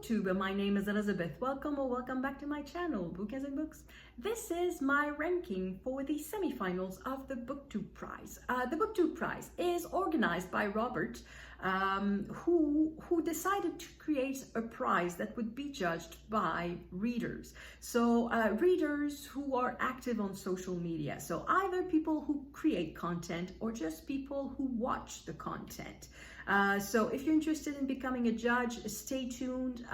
BookTube. My name is Elizabeth. Welcome or welcome back to my channel, Book as in Books. This is my ranking for the semifinals of the BookTube Prize. The BookTube Prize is organized by Robert, who decided to create a prize that would be judged by readers. So readers who are active on social media. So either people who create content or just people who watch the content. So if you're interested in becoming a judge, stay tuned.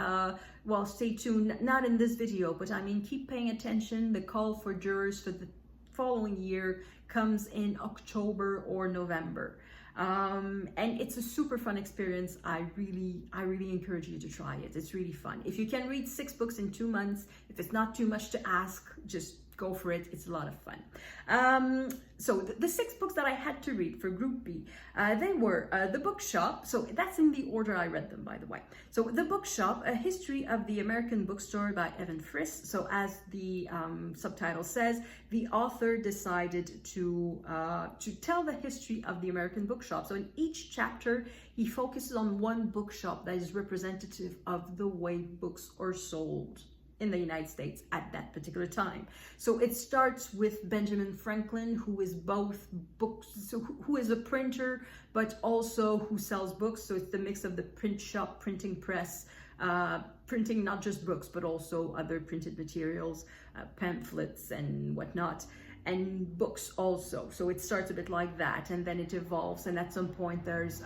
Well, stay tuned, not in this video, but I mean, keep paying attention. The call for jurors for the following year comes in October or November. And it's a super fun experience. I really encourage you to try it. It's really fun. If you can read 6 books in 2 months, if it's not too much to ask, just go for it. It's a lot of fun. So the 6 books that I had to read for Group B, they were The Bookshop. So that's in the order I read them, by the way. So The Bookshop, A History of the American Bookstore by Evan Friss. So as the subtitle says, the author decided to tell the history of the American bookshop. So in each chapter, he focuses on one bookshop that is representative of the way books are sold in the United States at that particular time. So it starts with Benjamin Franklin, who is both books, so who is a printer, but also who sells books. So it's the mix of the print shop, printing press, printing not just books, but also other printed materials, pamphlets and whatnot, and books also. So it starts a bit like that, and then it evolves, and at some point there's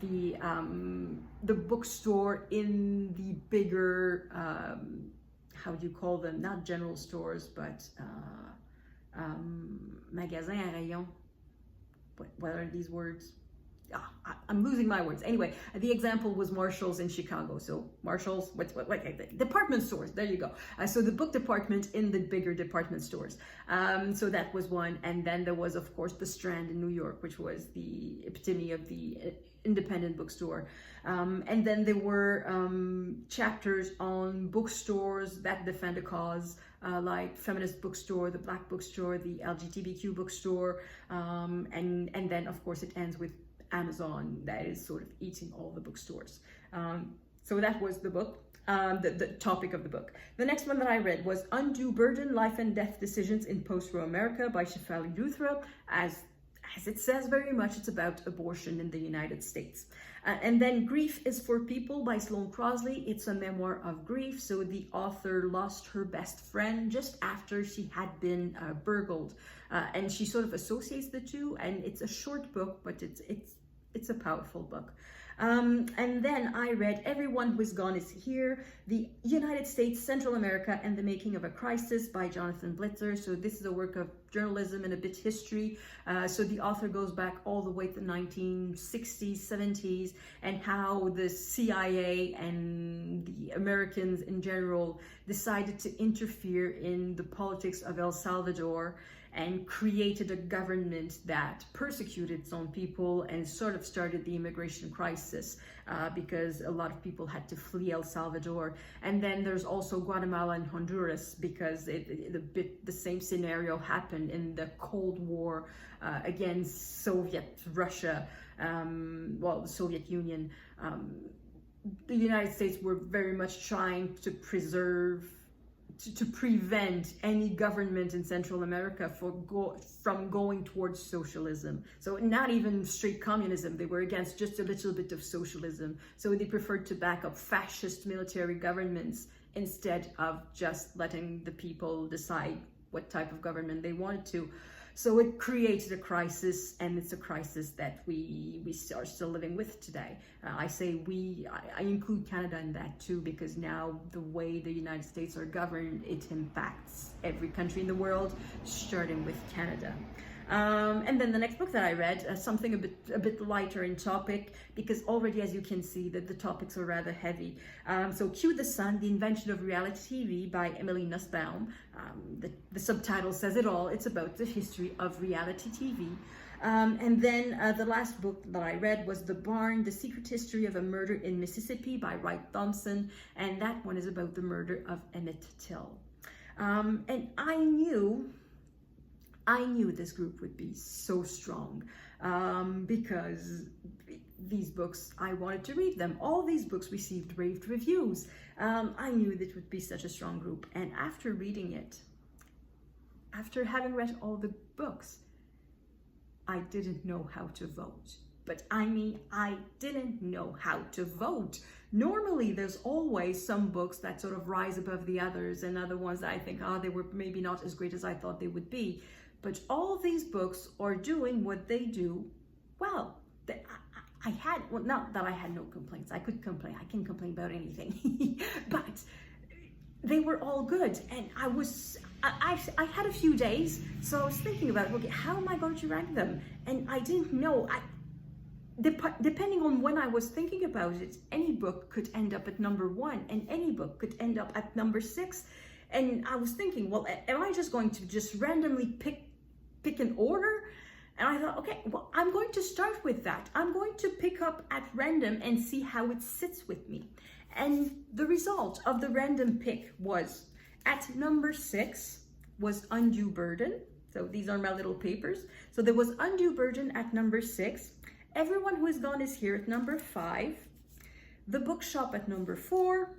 the bookstore in the bigger, how do you call them? Not general stores, but magasin à rayon. What are these words? I'm losing my words. Anyway, the example was Marshall's in Chicago. So Marshall's, what department stores, there you go. So the book department in the bigger department stores. So that was one. And then there was, of course, the Strand in New York, which was the epitome of the independent bookstore. And then there were chapters on bookstores that defend a cause, like Feminist Bookstore, the Black Bookstore, the LGBTQ bookstore. And then, of course, it ends with Amazon that is sort of eating all the bookstores. So that was the book, the topic of the book. The next one that I read was Undue Burden, Life and Death Decisions in Post-War America by Shefali Luthra. As it says very much, it's about abortion in the United States. And then Grief is for People by Sloane Crosley. It's a memoir of grief. So the author lost her best friend just after she had been burgled. And she sort of associates the two, and it's a short book, but it's a powerful book. And then I read Everyone Who Is Gone Is Here, The United States, Central America, and the Making of a Crisis by Jonathan Blitzer. So this is a work of journalism and a bit history. So the author goes back all the way to the 1960s, 70s, and how the CIA and the Americans in general decided to interfere in the politics of El Salvador and created a government that persecuted its own people and sort of started the immigration crisis because a lot of people had to flee El Salvador. And then there's also Guatemala and Honduras because the same scenario happened in the Cold War against Soviet Russia, well, the Soviet Union. The United States were very much trying to prevent any government in Central America from going towards socialism. So not even straight communism, they were against just a little bit of socialism. So they preferred to back up fascist military governments instead of just letting the people decide what type of government they wanted to. So it created a crisis, and it's a crisis that we are still living with today. I say I include Canada in that too, because now the way the United States are governed, it impacts every country in the world, starting with Canada. And then the next book that I read, something a bit lighter in topic, because already, as you can see, that the topics are rather heavy. So Cue the Sun, The Invention of Reality TV by Emily Nussbaum. The subtitle says it all. It's about the history of reality TV. And then the last book that I read was The Barn, The Secret History of a Murder in Mississippi by Wright, Thompson. And that one is about the murder of Emmett Till. And I knew this group would be so strong because these books, I wanted to read them. All these books received raved reviews. I knew that it would be such a strong group. And after reading it, after having read all the books, I didn't know how to vote. But I mean, I didn't know how to vote. Normally, there's always some books that sort of rise above the others, and other ones that I think, oh, they were maybe not as great as I thought they would be. But all of these books are doing what they do well. I had, well, not that I had no complaints. I could complain. I can complain about anything. But they were all good. And I had a few days, so I was thinking about, okay, how am I going to rank them? And I didn't know. Depending on when I was thinking about it, any book could end up at number 1, and any book could end up at number 6. And I was thinking, well, am I just going to just randomly pick an order? And I thought, okay, well, I'm going to start with that. I'm going to pick up at random and see how it sits with me. And the result of the random pick was, at number 6 was Undue Burden. So these are my little papers. So there was Undue Burden at number 6. Everyone Who Is Gone Is Here at number 5. The Bookshop at number 4.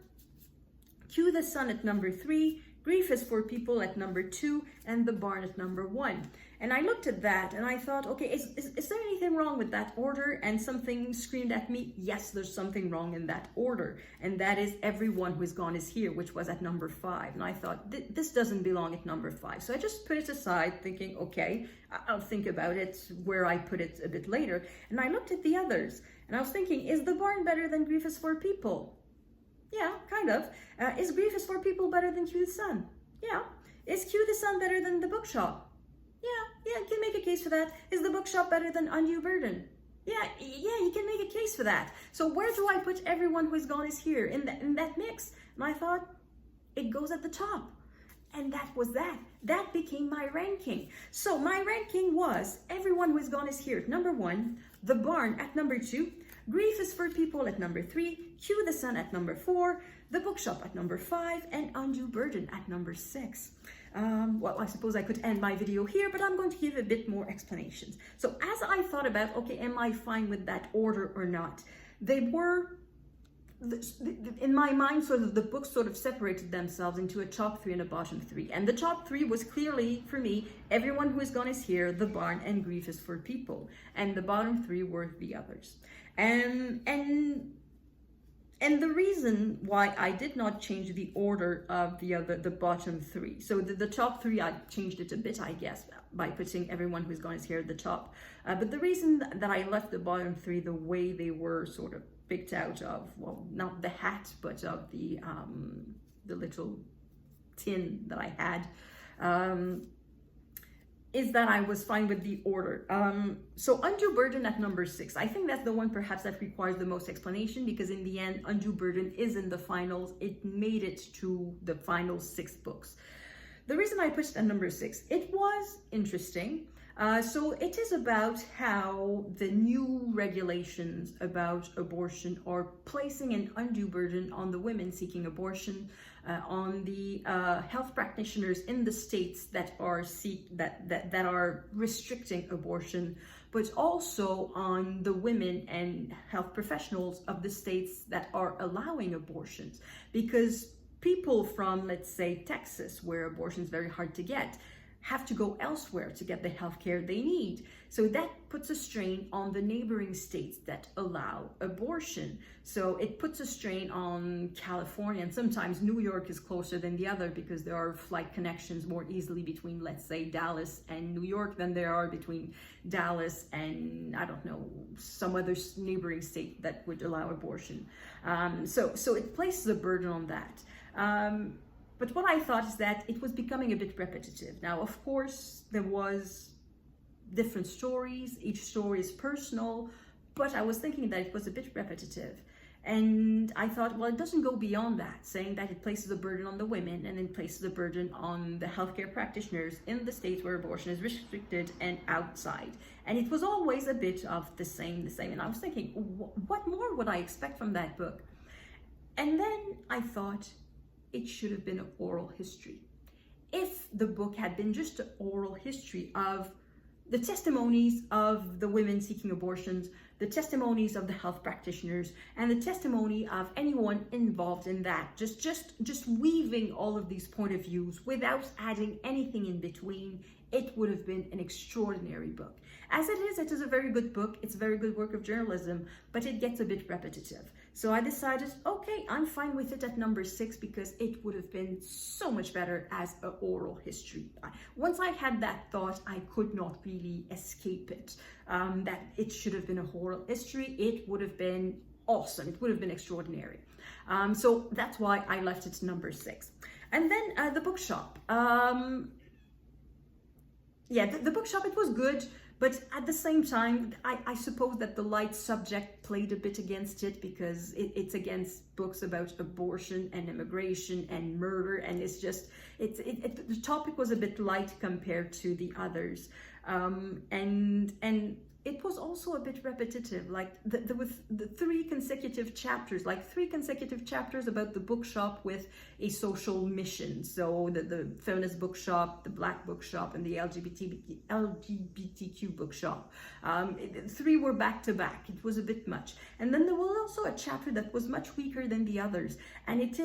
Cue the Sun at number 3. Grief is for People at number 2, and The Barn at number 1. And I looked at that and I thought, okay, is there anything wrong with that order? And something screamed at me, yes, there's something wrong in that order. And that is Everyone Who Is Gone Is Here, which was at number 5. And I thought, this doesn't belong at number 5. So I just put it aside thinking, okay, I'll think about it where I put it a bit later. And I looked at the others and I was thinking, is The Barn better than Grief is for People? Yeah, kind of. Is Grief is for People better than Cue the Sun? Yeah. Is Cue the Sun better than The Bookshop? Yeah, you can make a case for that. Is The Bookshop better than Undue Burden? Yeah, you can make a case for that. So where do I put Everyone Who Is Gone Is Here in that mix? And I thought, it goes at the top. And that was that. That became my ranking. So my ranking was Everyone Who Is Gone Is Here at number 1, The Barn at number 2, Grief is for People at number 3, Cue the Sun at number 4, The Bookshop at number 5, and Undue Burden at number 6. Well, I suppose I could end my video here, but I'm going to give a bit more explanations. So as I thought about, okay, am I fine with that order or not? They were, in my mind, sort of the books sort of separated themselves into a top 3 and a bottom 3. And the top 3 was clearly, for me, Everyone Who Is Gone Is Here, The Barn, and Grief is for People. And the bottom 3 were the others. And the reason why I did not change the order of the bottom 3. So the top 3, I changed it a bit, I guess, by putting Everyone Who's Gone Is Here at the top. But the reason that I left the bottom 3 the way they were sort of picked out of, well, not the hat, but of the little tin that I had, is that I was fine with the order. So Undue Burden at number 6. I think that's the one perhaps that requires the most explanation, because in the end, Undue Burden is in the finals. It made it to the final 6 books. The reason I put it at number 6, it was interesting. So it is about how the new regulations about abortion are placing an undue burden on the women seeking abortion, on the health practitioners in the states that are that are restricting abortion, but also on the women and health professionals of the states that are allowing abortions. Because people from, let's say, Texas, where abortion is very hard to get, have to go elsewhere to get the health care they need. So that puts a strain on the neighboring states that allow abortion. So it puts a strain on California, and sometimes New York is closer than the other because there are flight connections more easily between, let's say, Dallas and New York than there are between Dallas and, I don't know, some other neighboring state that would allow abortion. So it places a burden on that. But what I thought is that it was becoming a bit repetitive. Now, of course, there was different stories. Each story is personal, but I was thinking that it was a bit repetitive. And I thought, well, it doesn't go beyond that, saying that it places a burden on the women and then places a burden on the healthcare practitioners in the states where abortion is restricted and outside. And it was always a bit of the same. And I was thinking, what more would I expect from that book? And then I thought, it should have been an oral history. If the book had been just an oral history of the testimonies of the women seeking abortions, the testimonies of the health practitioners, and the testimony of anyone involved in that. Just weaving all of these point of views without adding anything in between. It would have been an extraordinary book. As it is a very good book. It's a very good work of journalism, but it gets a bit repetitive. So I decided, okay, I'm fine with it at number 6 because it would have been so much better as an oral history. Once I had that thought, I could not really escape it. That it should have been a oral history. It would have been awesome. It would have been extraordinary. So that's why I left it to number 6. And then the Bookshop. Yeah, the Bookshop, it was good. But at the same time, I suppose that the light subject played a bit against it because it's against books about abortion and immigration and murder. And it's just, the topic was a bit light compared to the others. And it was also a bit repetitive. Like there was the 3 consecutive chapters, about the bookshop with a social mission. So the feminist bookshop, the black bookshop, and the LGBTQ bookshop. 3 were back to back. It was a bit much. And then there was also a chapter that was much weaker than the others. And it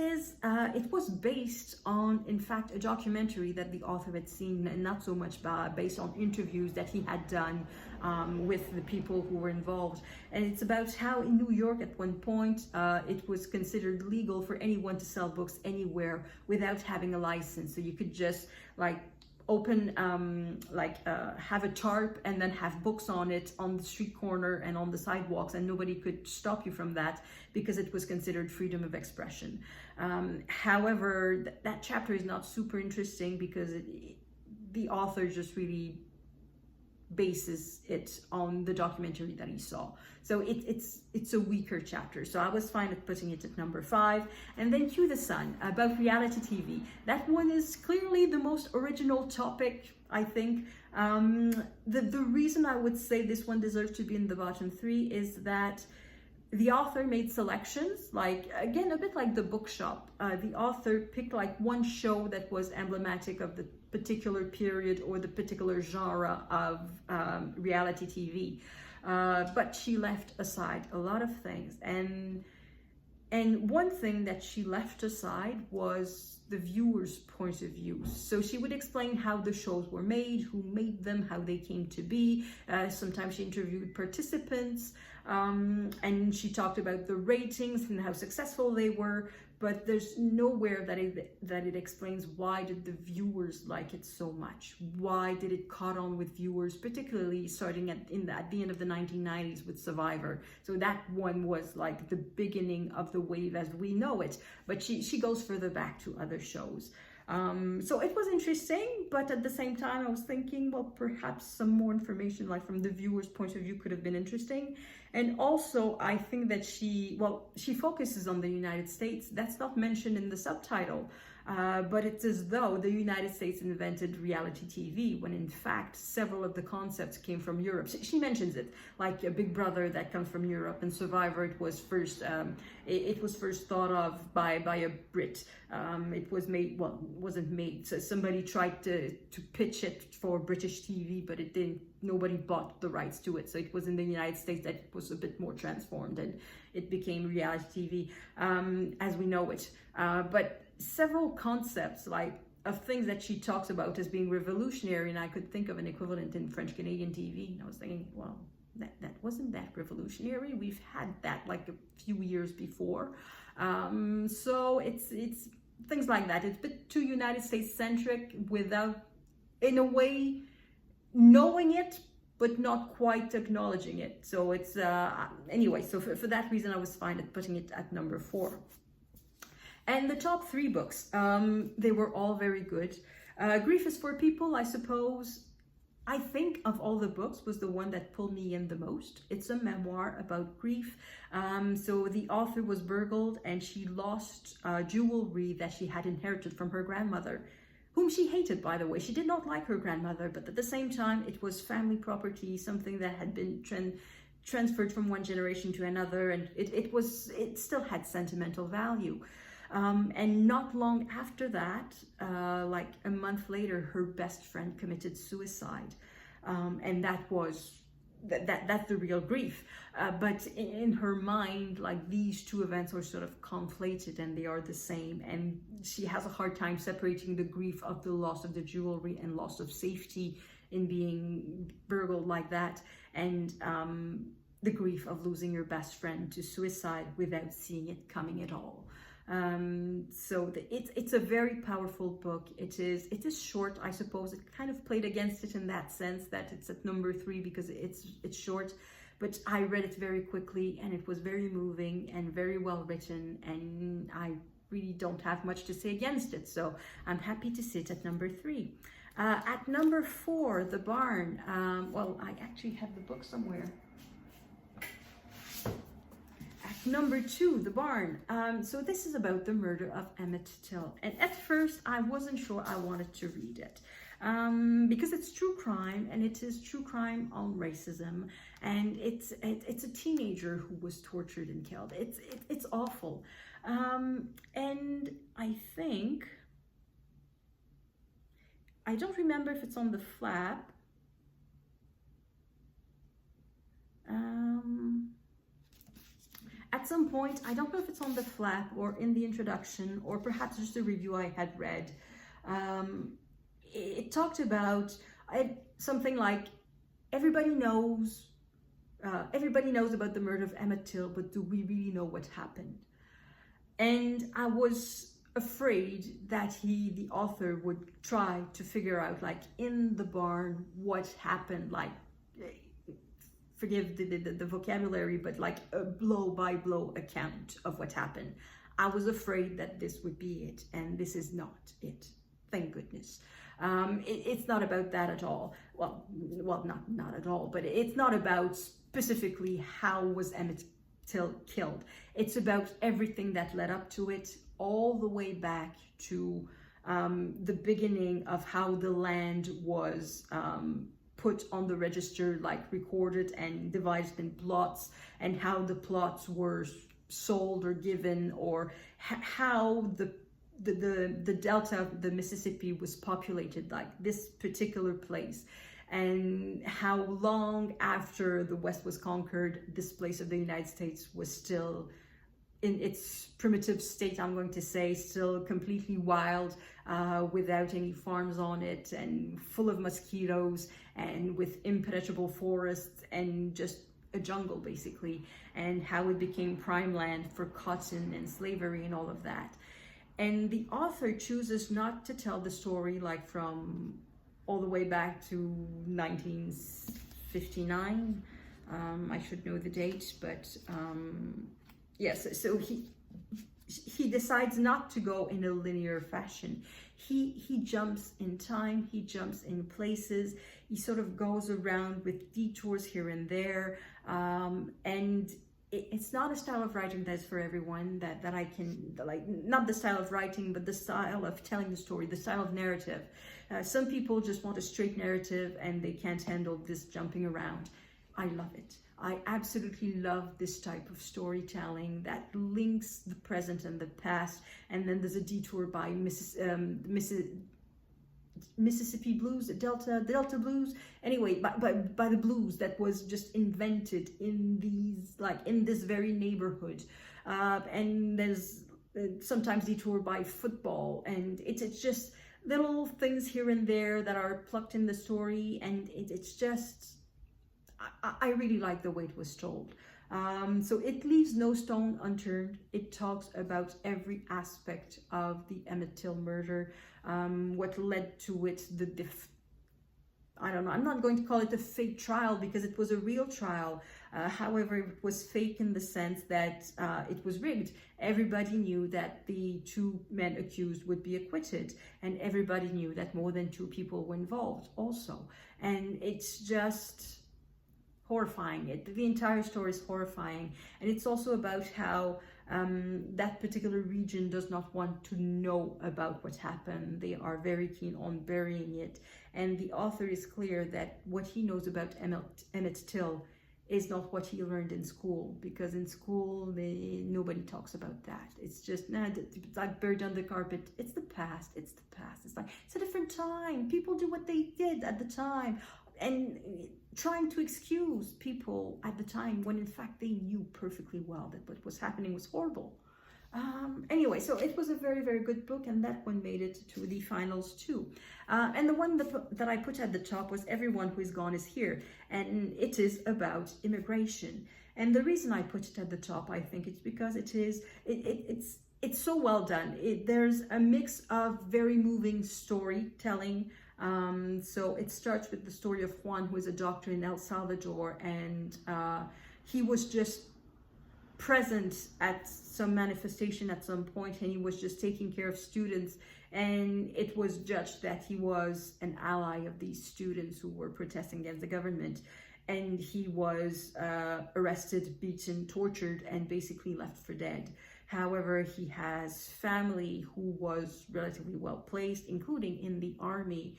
was based on, in fact, a documentary that the author had seen, and not so much based on interviews that he had done with the people who were involved. And it's about how in New York at one point it was considered legal for anyone to sell books anywhere without having a license. So you could just like open have a tarp and then have books on it on the street corner and on the sidewalks, and nobody could stop you from that because it was considered freedom of expression. However, that chapter is not super interesting because the author just really bases it on the documentary that he saw. So it's a weaker chapter. So I was fine with putting it at number 5. And then Cue the Sun, about reality TV. That one is clearly the most original topic, I think. The reason I would say this one deserves to be in the bottom 3 is that the author made selections, like, again, a bit like the Bookshop. The author picked like one show that was emblematic of the particular period or the particular genre of reality TV. But she left aside a lot of things. And one thing that she left aside was the viewer's point of view. So she would explain how the shows were made, who made them, how they came to be. Sometimes she interviewed participants, and she talked about the ratings and how successful they were. But there's nowhere that it explains why did the viewers like it so much? Why did it caught on with viewers, particularly starting at the end of the 1990s with Survivor? So that one was like the beginning of the wave as we know it. But she goes further back to other shows. So it was interesting, but at the same time I was thinking, well, perhaps some more information like from the viewer's point of view could have been interesting. And also I think that she focuses on the United States. That's not mentioned in the subtitle, but it's as though the United States invented reality TV when in fact several of the concepts came from Europe. She mentions it, like a Big Brother that comes from Europe, and Survivor, it was first thought of by a Brit. It was made, well, wasn't made. So somebody tried to pitch it for British TV, but it didn't. Nobody bought the rights to it. So it was in the United States that it was a bit more transformed and it became reality TV as we know it. But several concepts like of things that she talks about as being revolutionary, and I could think of an equivalent in French Canadian TV. And I was thinking, well, that wasn't that revolutionary. We've had that like a few years before. So it's things like that. It's a bit too United States centric without, in a way, knowing it, but not quite acknowledging it. So it's, anyway, so for that reason, I was fine at putting it at number 4. And the top 3 books, they were all very good. Grief is for People, I suppose, I think of all the books was the one that pulled me in the most. It's a memoir about grief. So the author was burgled and she lost jewelry that she had inherited from her grandmother, whom she hated, by the way. She did not like her grandmother, but at the same time, it was family property, something that had been transferred from one generation to another, and it still had sentimental value. And not long after that, like a month later, her best friend committed suicide. and that's the real grief. But in her mind, like, these two events are sort of conflated and they are the same, and she has a hard time separating the grief of the loss of the jewelry and loss of safety in being burgled like that, and the grief of losing your best friend to suicide without seeing it coming at all. So it's a very powerful book. It is short, I suppose. It kind of played against it in that sense that it's at number 3 because it's short, but I read it very quickly and it was very moving and very well written, and I really don't have much to say against it, so I'm happy to sit at number 3. At number 4, The Barn. Well, I actually have the book somewhere. Number 2, The Barn. So this is about the murder of Emmett Till. And at first, I wasn't sure I wanted to read it. Because it's true crime, and it is true crime on racism. And it's a teenager who was tortured and killed. It's awful. And I think, I don't remember if it's on the flap. At some point, I don't know if it's on the flap or in the introduction, or perhaps just a review I had read. It talked about something like, everybody knows about the murder of Emmett Till, but do we really know what happened? And I was afraid that the author would try to figure out, like, in the barn, what happened, like, forgive the vocabulary, but like a blow-by-blow account of what happened. I was afraid that this would be it, and this is not it. Thank goodness. It's not about that at all. Well, not at all, but it's not about specifically how was Emmett Till killed. It's about everything that led up to it, all the way back to the beginning of how the land was put on the register, like recorded and divided in plots, and how the plots were sold or given, or how the delta of the Mississippi was populated, like this particular place, and how long after the West was conquered, this place of the United States was still in its primitive state, I'm going to say, still completely wild, without any farms on it, and full of mosquitoes, and with impenetrable forests, and just a jungle basically, and how it became prime land for cotton and slavery and all of that. And the author chooses not to tell the story like from all the way back to 1959. I should know the date, but yes, so he decides not to go in a linear fashion. He jumps in time, he jumps in places, he sort of goes around with detours here and there, and it's not a style of writing that's for everyone, that I can, like, not the style of writing, but the style of telling the story, the style of narrative. Some people just want a straight narrative and they can't handle this jumping around. I love it. I absolutely love this type of storytelling that links the present and the past, and then there's a detour by Mississippi blues, Delta blues. Anyway, by the blues that was just invented in these, like, in this very neighborhood, and there's sometimes detour by football, and it's just little things here and there that are plucked in the story, and it's just. I really like the way it was told. So it leaves no stone unturned. It talks about every aspect of the Emmett Till murder, what led to it, I don't know, I'm not going to call it a fake trial because it was a real trial. However, it was fake in the sense that it was rigged. Everybody knew that the 2 men accused would be acquitted, and everybody knew that more than 2 people were involved also. And it's just horrifying. The entire story is horrifying, and it's also about how that particular region does not want to know about what happened. They are very keen on burying it, and the author is clear that what he knows about Emmett Till is not what he learned in school, because in school nobody talks about that. It's just it's like buried under the carpet. It's the past. It's the past. It's like, it's a different time. People do what they did at the time. and trying to excuse people at the time when in fact they knew perfectly well that what was happening was horrible. Anyway, so it was a very, very good book, and that one made it to the finals too. And the one that I put at the top was Everyone Who Is Gone Is Here, and it is about immigration. And the reason I put it at the top, I think, it's because it's so well done. There's a mix of very moving storytelling. So it starts with the story of Juan, who is a doctor in El Salvador, and he was just present at some manifestation at some point, and he was just taking care of students, and it was judged that he was an ally of these students who were protesting against the government, and he was arrested, beaten, tortured, and basically left for dead. However, he has family who was relatively well placed, including in the army,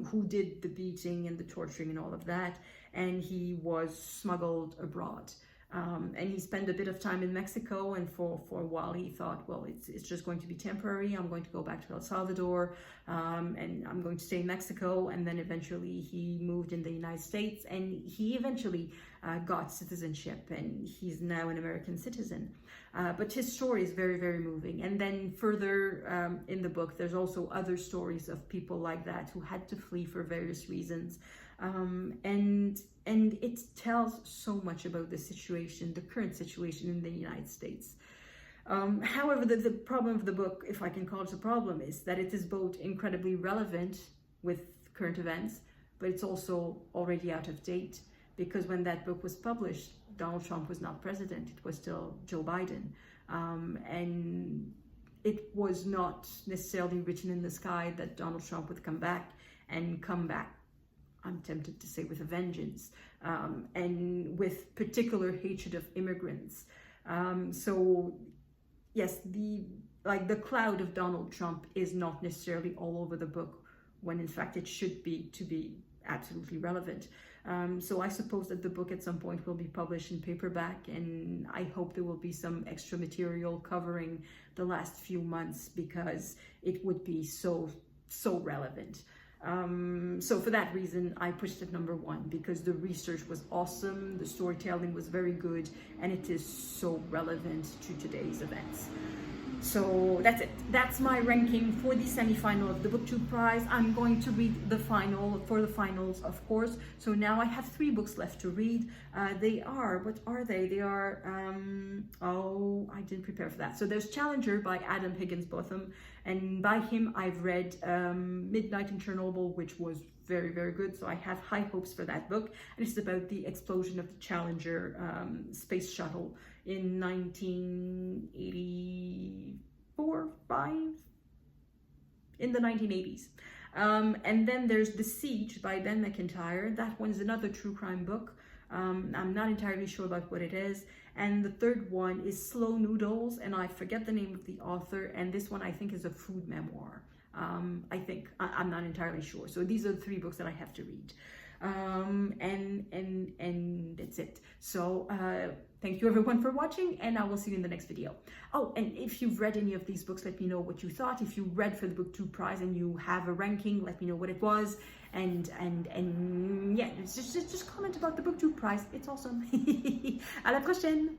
who did the beating and the torturing and all of that, and he was smuggled abroad. And he spent a bit of time in Mexico, and for a while he thought, well, it's just going to be temporary. I'm going to go back to El Salvador, and I'm going to stay in Mexico. And then eventually he moved in the United States, and he eventually got citizenship, and he's now an American citizen. But his story is very, very moving. And then further in the book, there's also other stories of people like that who had to flee for various reasons. And it tells so much about the situation, the current situation in the United States. However, the problem of the book, if I can call it a problem, is that it is both incredibly relevant with current events, but it's also already out of date, because when that book was published, Donald Trump was not president. It was still Joe Biden. And it was not necessarily written in the sky that Donald Trump would come back, I'm tempted to say, with a vengeance, and with particular hatred of immigrants. So yes, the cloud of Donald Trump is not necessarily all over the book, when in fact it should be, to be absolutely relevant. So I suppose that the book at some point will be published in paperback, and I hope there will be some extra material covering the last few months, because it would be so relevant. So for that reason, I pushed it number one, because the research was awesome, the storytelling was very good, and it is so relevant to today's events. So that's it. That's my ranking for the semi-final of the BookTube Prize. I'm going to read the final for the finals, of course. So now I have 3 books left to read. They are, what are they? They are, oh, I didn't prepare for that. So there's Challenger by Adam Higgins-Botham. And by him, I've read Midnight in Chernobyl, which was very, very good. So I have high hopes for that book. And it's about the explosion of the Challenger space shuttle in 1984, 5, in the 1980s. And then there's The Siege by Ben McIntyre. That one's another true crime book. I'm not entirely sure about what it is. And the third one is Slow Noodles, and I forget the name of the author. And this one I think is a food memoir. I'm not entirely sure. So these are the 3 books that I have to read. And that's it. So thank you everyone for watching, and I will see you in the next video. Oh, and if you've read any of these books, let me know what you thought. If you read for the BookTube Prize and you have a ranking, let me know what it was. And yeah, just comment about the BookTube Prize. It's awesome. À la prochaine.